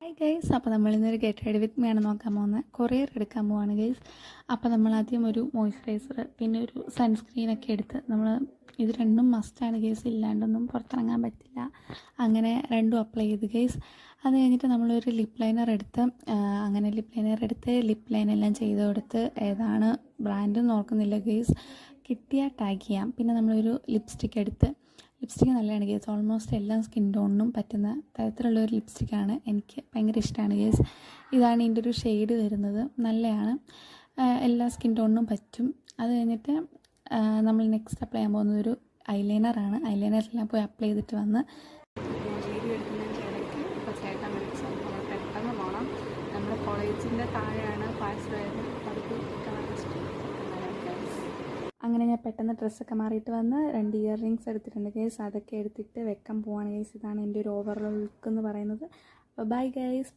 Hi guys, അപ്പോൾ നമ്മളിന്നൊരു get ready with me ആണ് നോക്കാൻ പോകുന്നത്. കൊറിയർ എടുക്കാൻ പോവാണ് ഗൈസ്. അപ്പോൾ നമ്മൾ ആദ്യം ഒരു മോയ്സ്ചറൈസർ പിന്നെ ഒരു സൺസ്ക്രീനൊക്കെ എടുത്ത് നമ്മൾ ഇത് രണ്ടും മസ്റ്റാണ് ഗൈസ്, ഇല്ലാണ്ടൊന്നും പുറത്തിറങ്ങാൻ പറ്റില്ല. അങ്ങനെ രണ്ടും അപ്ലൈ ചെയ്ത് ഗൈസ്. അത് കഴിഞ്ഞിട്ട് നമ്മളൊരു ലിപ്പ് ലൈനർ എടുത്ത് ലിപ്പ് ലൈനെല്ലാം ചെയ്ത് കൊടുത്ത് ഏതാണ് ബ്രാൻഡ് നോക്കുന്നില്ല ഗൈസ്, കിട്ടിയ ടാഗ് ചെയ്യാം. പിന്നെ നമ്മളൊരു ലിപ്സ്റ്റിക്ക് എടുത്ത്, ലിപ്സ്റ്റിക്ക് നല്ലതാണ് ഗേസ്, ഓൾമോസ്റ്റ് എല്ലാ സ്കിൻ ടോണിനും പറ്റുന്ന തരത്തിലുള്ളൊരു ലിപ്സ്റ്റിക്കാണ്. എനിക്ക് ഭയങ്കര ഇഷ്ടമാണ് ഗേസ്. ഇതാണ് ഇതിൻ്റെ ഒരു ഷെയ്ഡ് വരുന്നത്, നല്ലതാണ്, എല്ലാ സ്കിൻ ടോണിനും പറ്റും. അത് കഴിഞ്ഞിട്ട് നമ്മൾ നെക്സ്റ്റ് അപ്ലൈ ചെയ്യാൻ പോകുന്നത് ഒരു ഐലൈനറാണ്. ഐലൈനറെല്ലാം പോയി അപ്ലൈ ചെയ്തിട്ട് വന്ന് വീഡിയോ എടുക്കുന്നതിനിടയ്ക്ക് ഇപ്പോൾ ചേട്ടൻ വിളിച്ചു, നമ്മൾ പെട്ടെന്ന് പോകണം. നമ്മുടെ കോളേജിൻ്റെ താഴെയാണ് പാഴ്സൽ. അങ്ങനെ ഞാൻ പെട്ടെന്ന് ഡ്രസ്സൊക്കെ മാറിയിട്ട് വന്ന് 2 ഇയർ റിങ്സ് എടുത്തിട്ടുണ്ട് ഗൈസ്, അതൊക്കെ എടുത്തിട്ട് വെക്കാൻ പോവാണ് ഗൈസ്. ഇതാണ് എൻ്റെ ഒരു ഓവറോൾ ലുക്ക് എന്ന് പറയുന്നത്. അപ്പോൾ ബൈ ഗൈസ്.